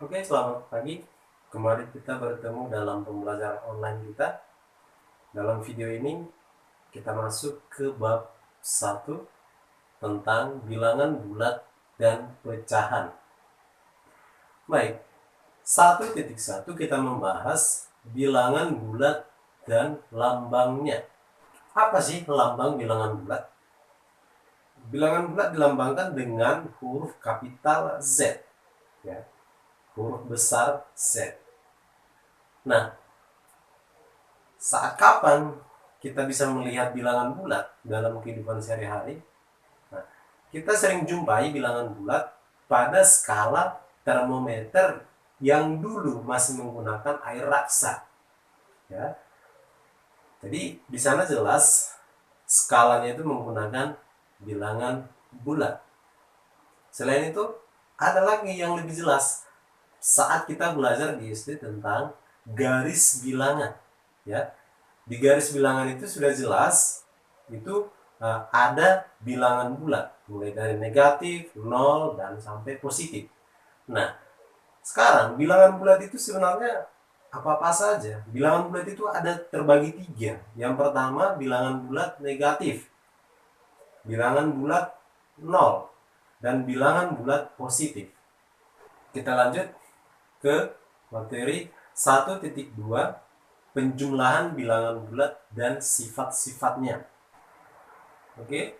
Oke, selamat pagi. Kembali kita bertemu dalam pembelajaran online kita. Dalam video ini kita masuk ke bab 1 tentang bilangan bulat dan pecahan. Baik, 1.1 kita membahas bilangan bulat dan lambangnya. Apa sih lambang bilangan bulat? Bilangan bulat dilambangkan dengan huruf kapital Z, ya, huruf besar Z. Nah, saat kapan kita bisa melihat bilangan bulat dalam kehidupan sehari-hari? Nah, kita sering jumpai bilangan bulat pada skala termometer yang dulu masih menggunakan air raksa. Ya. Jadi di sana jelas skalanya itu menggunakan bilangan bulat. Selain itu, ada lagi yang lebih jelas saat kita belajar di SD tentang garis bilangan. Ya, di garis bilangan itu sudah jelas itu ada bilangan bulat mulai dari negatif, 0 dan sampai positif. Nah, sekarang bilangan bulat itu sebenarnya apa-apa saja. Bilangan bulat itu ada terbagi 3. Yang pertama bilangan bulat negatif, bilangan bulat 0, dan bilangan bulat positif. Kita lanjut ke materi 1.2, penjumlahan bilangan bulat dan sifat-sifatnya. Oke,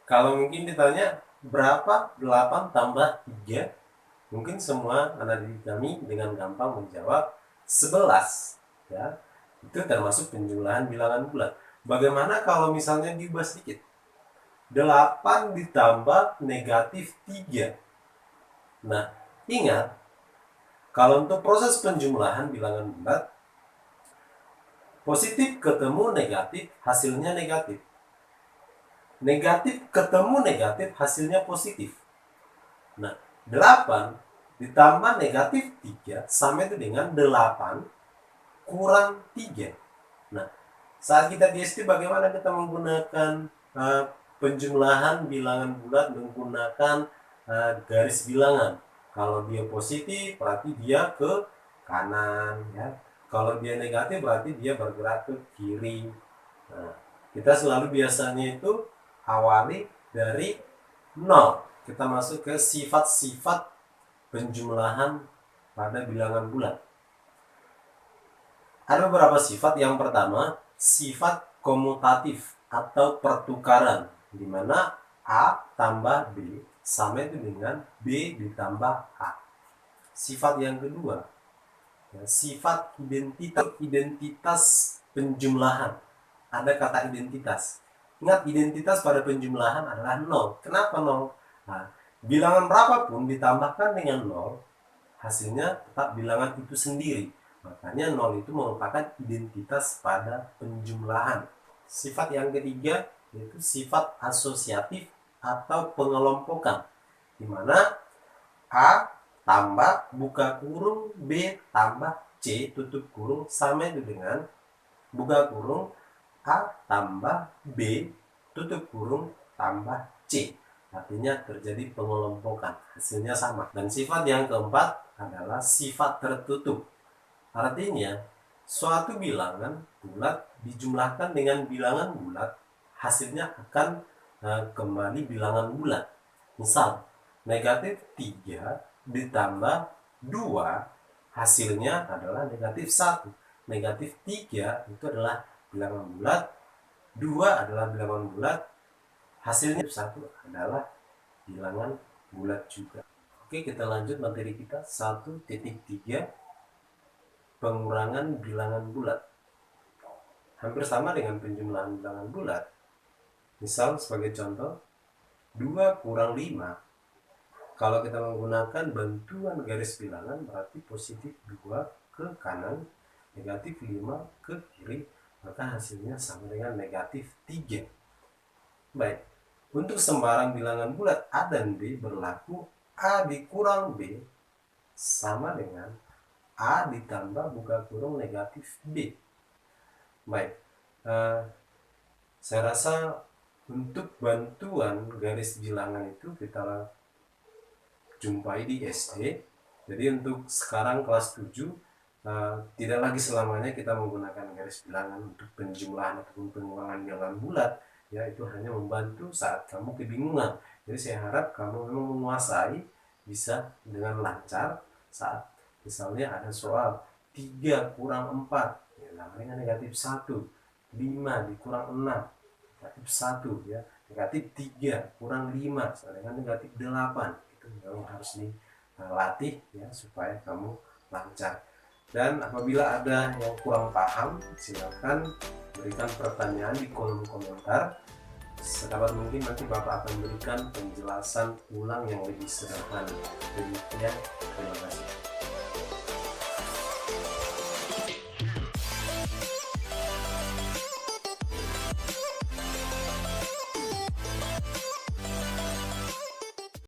kalau mungkin ditanya berapa 8 tambah 3, mungkin semua anak didik kami dengan gampang menjawab 11. Ya, itu termasuk penjumlahan bilangan bulat. Bagaimana kalau misalnya diubah sedikit? 8 ditambah negatif 3. Nah, ingat, kalau untuk proses penjumlahan bilangan bulat, positif ketemu negatif, hasilnya negatif. Negatif ketemu negatif, hasilnya positif. Nah, 8 ditambah negatif 3 sama itu dengan 8 kurang 3. Nah, saat kita di SD bagaimana kita menggunakan penjumlahan bilangan bulat menggunakan garis bilangan. Kalau dia positif berarti dia ke kanan, ya. Kalau dia negatif berarti dia bergerak ke kiri. Nah, kita selalu biasanya itu awali dari 0. Kita masuk ke sifat-sifat penjumlahan pada bilangan bulat. Ada beberapa sifat. Yang pertama, sifat komutatif atau pertukaran, di mana A tambah B sama itu dengan B ditambah A. Sifat yang kedua, sifat identitas penjumlahan. Ada kata identitas. Ingat, identitas pada penjumlahan adalah 0. Kenapa 0? Nah, bilangan berapapun ditambahkan dengan 0, hasilnya tetap bilangan itu sendiri. Makanya 0 itu merupakan identitas pada penjumlahan. Sifat yang ketiga yaitu sifat asosiatif atau pengelompokan, di mana A tambah buka kurung B tambah C tutup kurung sama itu dengan buka kurung A tambah B tutup kurung tambah C. Artinya terjadi pengelompokan, hasilnya sama. Dan sifat yang keempat adalah sifat tertutup. Artinya suatu bilangan bulat dijumlahkan dengan bilangan bulat, hasilnya akan kembali bilangan bulat. Misal negatif 3 ditambah 2, hasilnya adalah negatif 1. Negatif 3 itu adalah bilangan bulat, 2 adalah bilangan bulat, hasilnya 1 adalah bilangan bulat juga. Oke, kita lanjut materi kita 1.3, pengurangan bilangan bulat. Hampir sama dengan penjumlahan bilangan bulat. Misal sebagai contoh, 2 kurang 5. Kalau kita menggunakan bantuan garis bilangan berarti positif 2 ke kanan, negatif 5 ke kiri, maka hasilnya sama dengan negatif 3. Baik, untuk sembarang bilangan bulat A dan B berlaku A dikurang B sama dengan A ditambah buka kurung negatif B. Baik, saya rasa untuk bantuan garis bilangan itu kita jumpai di SD. Jadi untuk sekarang kelas 7 tidak lagi selamanya kita menggunakan garis bilangan untuk penjumlahan ataupun pengulangan bilangan bulat, ya itu hanya membantu saat kamu kebingungan. Jadi saya harap kamu memang menguasai, bisa dengan lancar saat misalnya ada soal 3 kurang 4, ya namanya negatif 1, 5 dikurang 6, negatif 1, ya negatif 3 kurang 5 sama dengan negatif 8. Itu memang harus dilatih ya supaya kamu lancar. Dan apabila ada yang kurang paham, silakan berikan pertanyaan di kolom komentar. Sedapat mungkin nanti Bapak akan berikan penjelasan ulang yang lebih sederhana. Demikian, terima kasih.